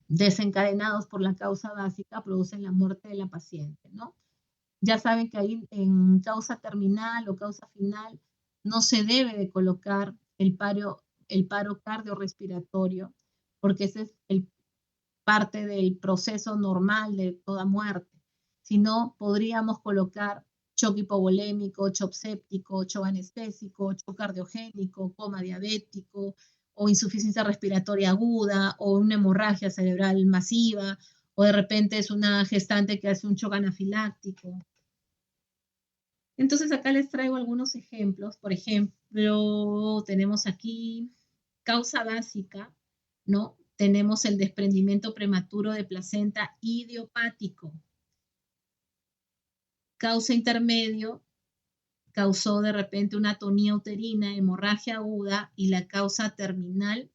desencadenados por la causa básica producen la muerte de la paciente, ¿no? Ya saben que ahí en causa terminal o causa final no se debe de colocar el paro cardiorrespiratorio, porque ese es parte del proceso normal de toda muerte. Si no, podríamos colocar shock hipovolémico, shock séptico, shock anestésico, shock cardiogénico, coma diabético, o insuficiencia respiratoria aguda, o una hemorragia cerebral masiva, o de repente es una gestante que hace un shock anafiláctico. Entonces acá les traigo algunos ejemplos. Por ejemplo, tenemos aquí causa básica, ¿no? Tenemos el desprendimiento prematuro de placenta idiopático. Causa intermedio, causó de repente una atonía uterina, hemorragia aguda, y la causa terminal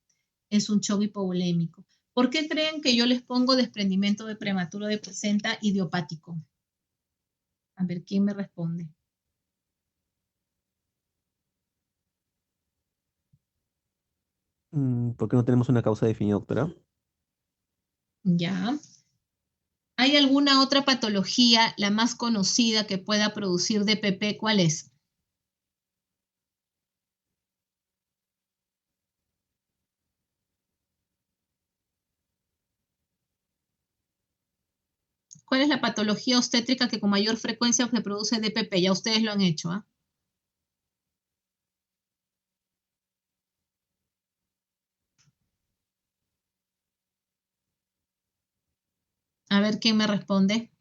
es un shock hipovolémico. ¿Por qué creen que yo les pongo desprendimiento de prematuro de placenta idiopático? A ver, ¿quién me responde? ¿Por qué no tenemos una causa definida, doctora? Ya. ¿Hay alguna otra patología, la más conocida, que pueda producir DPP? ¿Cuál es? ¿Cuál es la patología obstétrica que con mayor frecuencia se produce DPP? Ya ustedes lo han hecho, ¿ah? A ver quién me responde.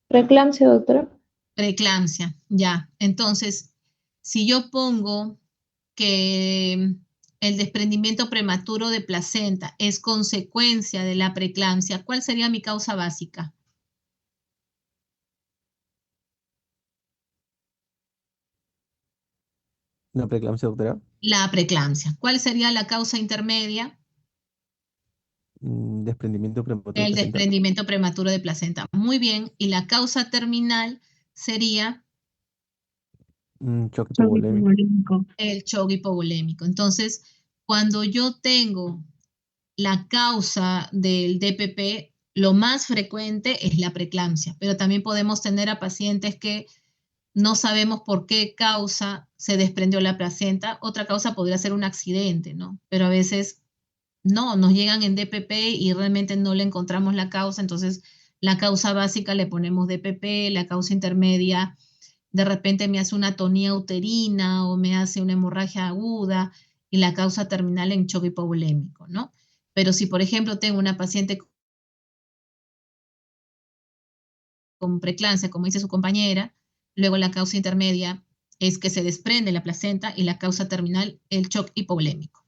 Preeclampsia, doctora. Preeclampsia, ya. Entonces, Si yo pongo que el desprendimiento prematuro de placenta es consecuencia de la preeclampsia, ¿cuál sería mi causa básica? Una preeclampsia, doctora. La preeclampsia. ¿Cuál sería la causa intermedia? Desprendimiento prematuro de El placenta. desprendimiento prematuro de placenta. Muy bien. Y la causa terminal sería Choque Choque hipovolémico. hipovolémico. el shock hipovolémico. Entonces, cuando yo tengo la causa del DPP, lo más frecuente es la preeclampsia, pero también podemos tener a pacientes que no sabemos por qué causa se desprendió la placenta. Otra causa podría ser un accidente, ¿no? Pero a veces no, nos llegan en DPP y realmente no le encontramos la causa, entonces la causa básica le ponemos DPP, la causa intermedia de repente me hace una atonía uterina o me hace una hemorragia aguda y la causa terminal en choque hipovolémico, ¿no? Pero si, por ejemplo, tengo una paciente con preeclampsia, como dice su compañera, luego la causa intermedia es que se desprende la placenta y la causa terminal el shock hipovolémico.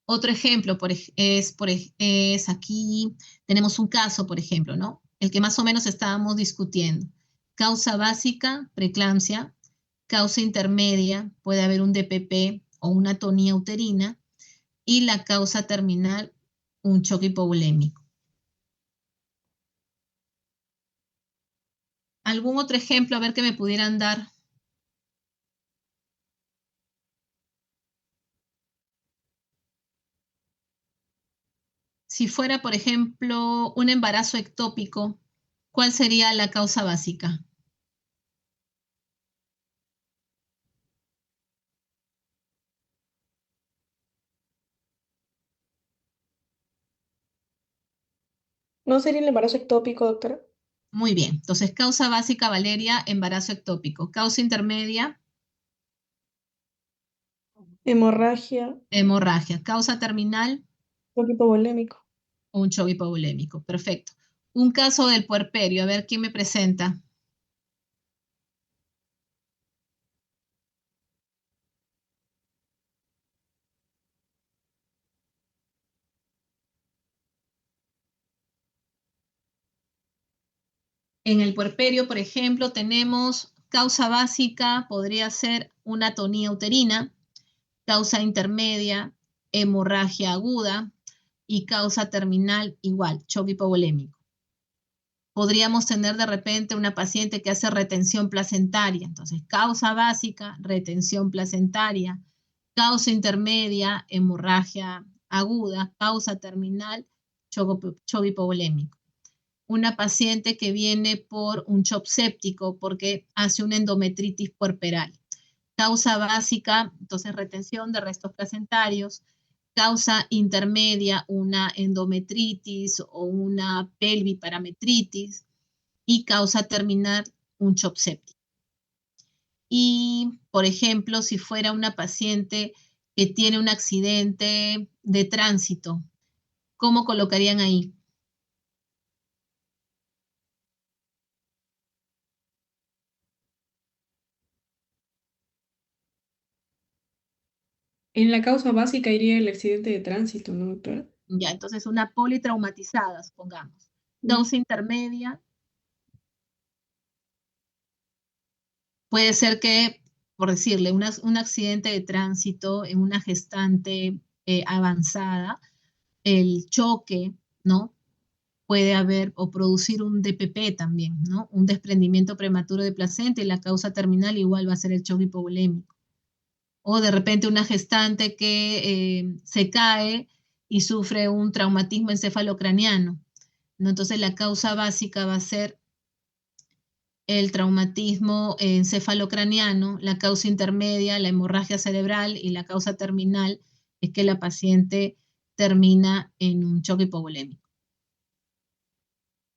Otro ejemplo es aquí, tenemos un caso, por ejemplo, ¿no? El que más o menos estábamos discutiendo. Causa básica, preeclampsia. Causa intermedia, puede haber un DPP o una atonía uterina. Y la causa terminal, un choque hipovolémico. ¿Algún otro ejemplo, a ver, que me pudieran dar? Si fuera, por ejemplo, un embarazo ectópico, ¿cuál sería la causa básica? ¿No sería el embarazo ectópico, doctora? Muy bien. Entonces, causa básica, Valeria, embarazo ectópico. Causa intermedia, Hemorragia, hemorragia. Causa terminal, choque hipovolémico. un choque hipovolémico. Perfecto. Un caso del puerperio. A ver, ¿quién me presenta? En el puerperio, por ejemplo, tenemos causa básica, podría ser una atonía uterina, causa intermedia, hemorragia aguda y causa terminal igual, choque hipovolémico. Podríamos tener de repente una paciente que hace retención placentaria, entonces causa básica, retención placentaria, causa intermedia, hemorragia aguda, causa terminal, choque hipovolémico. Una paciente que viene por un shock séptico porque hace una endometritis puerperal. Causa básica, entonces retención de restos placentarios. Causa intermedia, una endometritis o una pelviparametritis. Y causa terminal, un shock séptico. Y, por ejemplo, si fuera una paciente que tiene un accidente de tránsito, ¿cómo colocarían ahí? En la causa básica iría el accidente de tránsito, ¿no, doctora? Ya, entonces una politraumatizada, supongamos. Mm. Causa intermedia, puede ser que, por decirle, un accidente de tránsito en una gestante avanzada, el choque, ¿no? Puede haber o producir un DPP también, ¿no? Un desprendimiento prematuro de placenta y la causa terminal igual va a ser el choque hipovolémico. O de repente una gestante que se cae y sufre un traumatismo encefalocraniano, ¿no? Entonces la causa básica va a ser el traumatismo encefalocraniano, la causa intermedia, la hemorragia cerebral y la causa terminal es que la paciente termina en un choque hipovolémico,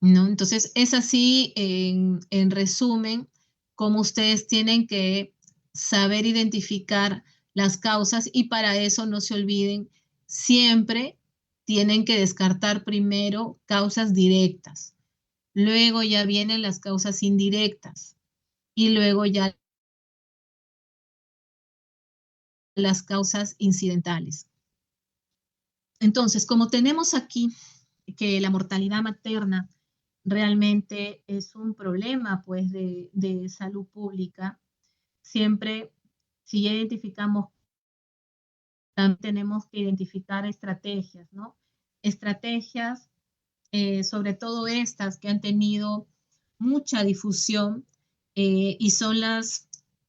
¿no? Entonces es así, en resumen, cómo ustedes tienen que saber identificar las causas y para eso no se olviden, siempre tienen que descartar primero causas directas. Luego ya vienen las causas indirectas y luego ya las causas incidentales. Entonces, como tenemos aquí que la mortalidad materna realmente es un problema, pues, de salud pública, siempre, si ya identificamos, también tenemos que identificar estrategias, ¿no? Estrategias, sobre todo estas que han tenido mucha difusión, y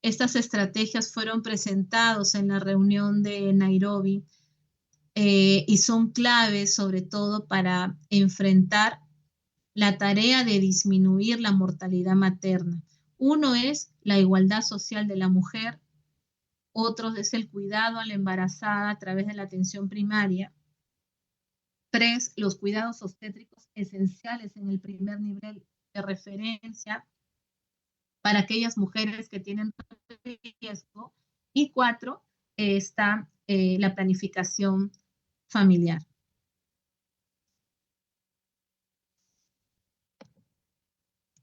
estas estrategias fueron presentadas en la reunión de Nairobi, y son claves sobre todo para enfrentar la tarea de disminuir la mortalidad materna. Uno es la igualdad social de la mujer, otro es el cuidado a la embarazada a través de la atención primaria. 3, los cuidados obstétricos esenciales en el primer nivel de referencia para aquellas mujeres que tienen riesgo. Y 4, está la planificación familiar.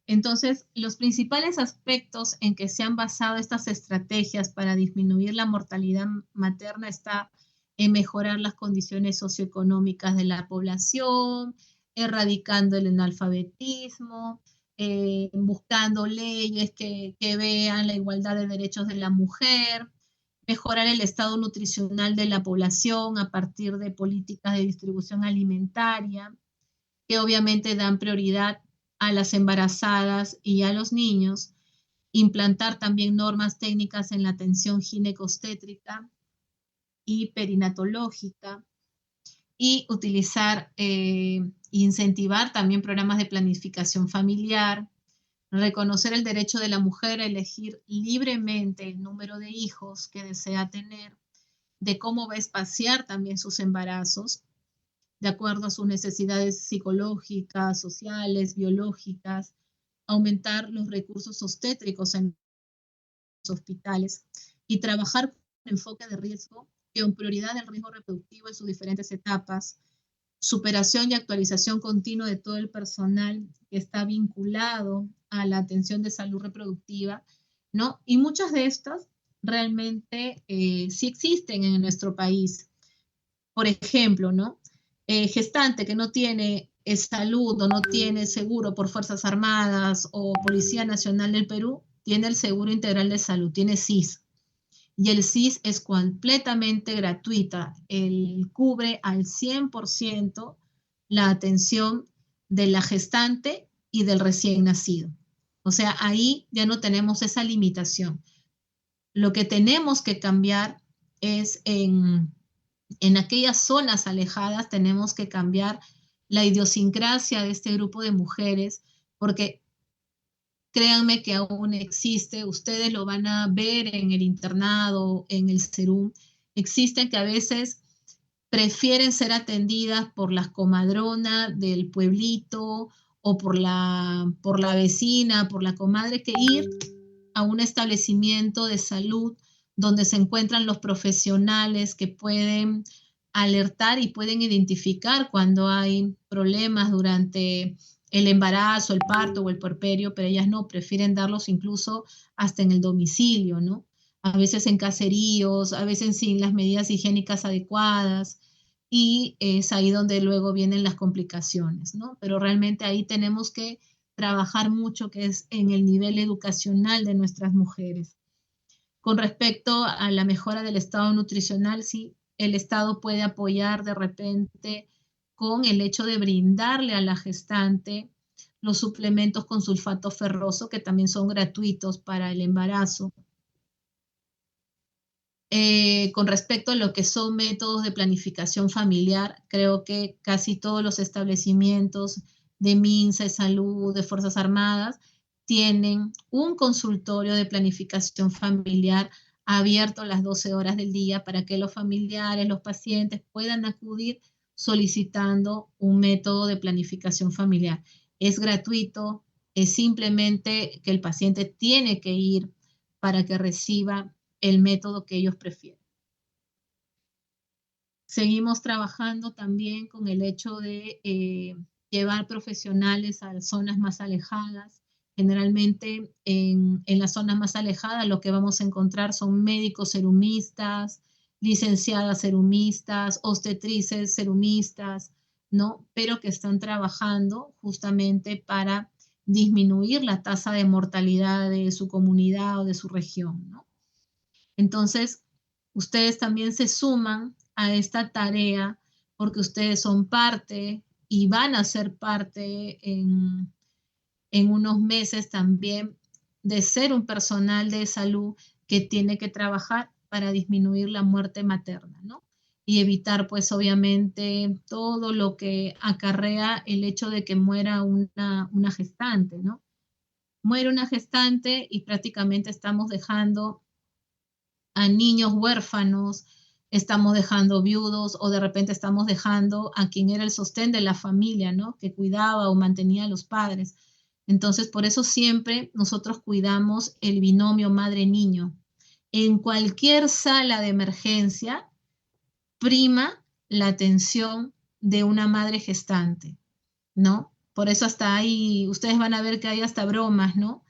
Entonces, los principales aspectos en que se han basado estas estrategias para disminuir la mortalidad materna está en mejorar las condiciones socioeconómicas de la población, erradicando el analfabetismo, buscando leyes que vean la igualdad de derechos de la mujer, mejorar el estado nutricional de la población a partir de políticas de distribución alimentaria, que obviamente dan prioridad a las embarazadas y a los niños, implantar también normas técnicas en la atención ginecobstétrica y perinatológica, y utilizar, incentivar también programas de planificación familiar, reconocer el derecho de la mujer a elegir libremente el número de hijos que desea tener, de cómo va a espaciar también sus embarazos, de acuerdo a sus necesidades psicológicas, sociales, biológicas, aumentar los recursos obstétricos en los hospitales y trabajar con un enfoque de riesgo con prioridad del riesgo reproductivo en sus diferentes etapas, superación y actualización continua de todo el personal que está vinculado a la atención de salud reproductiva, ¿no? Y muchas de estas realmente sí existen en nuestro país. Por ejemplo, ¿no? Gestante que no tiene salud o no tiene seguro por Fuerzas Armadas o Policía Nacional del Perú, tiene el Seguro Integral de Salud, tiene SIS. Y el SIS es completamente gratuita. Él cubre al 100% la atención de la gestante y del recién nacido. O sea, ahí ya no tenemos esa limitación. Lo que tenemos que cambiar es en aquellas zonas alejadas, tenemos que cambiar la idiosincrasia de este grupo de mujeres, porque créanme que aún existe, ustedes lo van a ver en el internado, en el Serum, existen que a veces prefieren ser atendidas por las comadronas del pueblito o por la vecina, por la comadre, que ir a un establecimiento de salud donde se encuentran los profesionales que pueden alertar y pueden identificar cuando hay problemas durante el embarazo, el parto o el puerperio, pero ellas no, prefieren darlos incluso hasta en el domicilio, ¿no? A veces en caseríos, a veces sin las medidas higiénicas adecuadas, y es ahí donde luego vienen las complicaciones, ¿no? Pero realmente ahí tenemos que trabajar mucho, que es en el nivel educacional de nuestras mujeres. Con respecto a la mejora del estado nutricional, sí, el Estado puede apoyar de repente con el hecho de brindarle a la gestante los suplementos con sulfato ferroso, que también son gratuitos para el embarazo. Con respecto a lo que son métodos de planificación familiar, creo que casi todos los establecimientos de MINSA, de Salud, de Fuerzas Armadas, tienen un consultorio de planificación familiar abierto a las 12 horas del día para que los familiares, los pacientes puedan acudir solicitando un método de planificación familiar. Es gratuito, es simplemente que el paciente tiene que ir para que reciba el método que ellos prefieren. Seguimos trabajando también con el hecho de llevar profesionales a zonas más alejadas. Generalmente en las zonas más alejadas lo que vamos a encontrar son médicos serumistas, licenciadas serumistas, obstetrices serumistas, ¿no? Pero que están trabajando justamente para disminuir la tasa de mortalidad de su comunidad o de su región, ¿no? Entonces, ustedes también se suman a esta tarea porque ustedes son parte y van a ser parte en unos meses también de ser un personal de salud que tiene que trabajar para disminuir la muerte materna, ¿no? Y evitar, pues, obviamente, todo lo que acarrea el hecho de que muera una gestante, ¿no? Muere una gestante y prácticamente estamos dejando a niños huérfanos, estamos dejando viudos o de repente estamos dejando a quien era el sostén de la familia, ¿no? Que cuidaba o mantenía a los padres. Entonces, por eso siempre nosotros cuidamos el binomio madre-niño. En cualquier sala de emergencia prima la atención de una madre gestante, ¿no? Por eso hasta ahí, ustedes van a ver que hay hasta bromas, ¿no?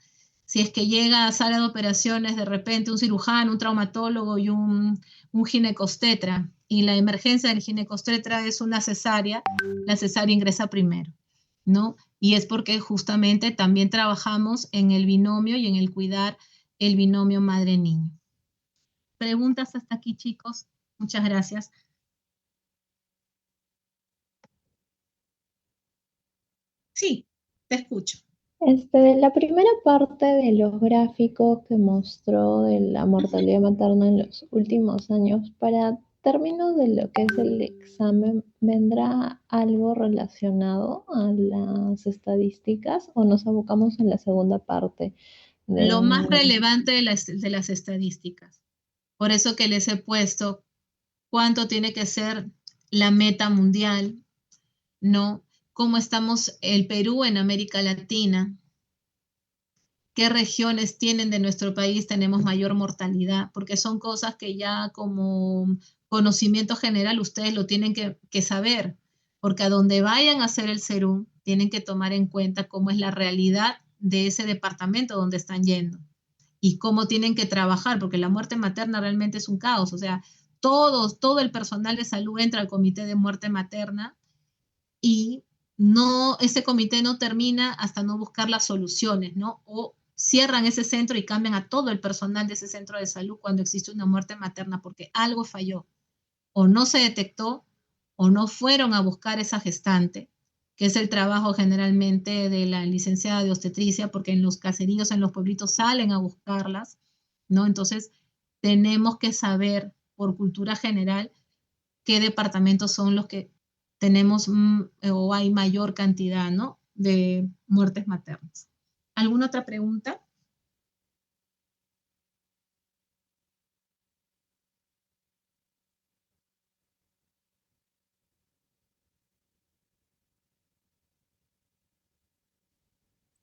Si es que llega a sala de operaciones de repente un cirujano, un traumatólogo y un ginecostetra, y la emergencia del ginecostetra es una cesárea, la cesárea ingresa primero, ¿no? Y es porque justamente también trabajamos en el binomio y en el cuidar el binomio madre-niño. ¿Preguntas hasta aquí, chicos? Muchas gracias. Sí, te escucho. La primera parte de los gráficos que mostró de la mortalidad materna en los últimos años, para términos de lo que es el examen, ¿vendrá algo relacionado a las estadísticas o nos abocamos en la segunda parte? Lo más relevante de las estadísticas. Por eso que les he puesto cuánto tiene que ser la meta mundial, ¿no? Cómo estamos el Perú en América Latina, qué regiones tienen de nuestro país tenemos mayor mortalidad, porque son cosas que ya como conocimiento general ustedes lo tienen que saber, porque a donde vayan a hacer el serum tienen que tomar en cuenta cómo es la realidad de ese departamento donde están yendo y cómo tienen que trabajar, porque la muerte materna realmente es un caos, o sea, todo el personal de salud entra al comité de muerte materna y ese comité no termina hasta no buscar las soluciones, ¿no? O cierran ese centro y cambian a todo el personal de ese centro de salud cuando existe una muerte materna porque algo falló, o no se detectó, o no fueron a buscar esa gestante, que es el trabajo generalmente de la licenciada de obstetricia, porque en los caseríos, en los pueblitos salen a buscarlas, ¿no? Entonces, tenemos que saber por cultura general qué departamentos son los que tenemos o hay mayor cantidad, ¿no? De muertes maternas. ¿Alguna otra pregunta?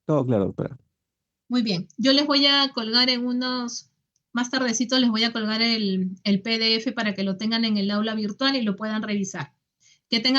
Todo claro, doctora. Muy bien. Yo les voy a colgar más tardecito les voy a colgar el PDF para que lo tengan en el aula virtual y lo puedan revisar. Que tengan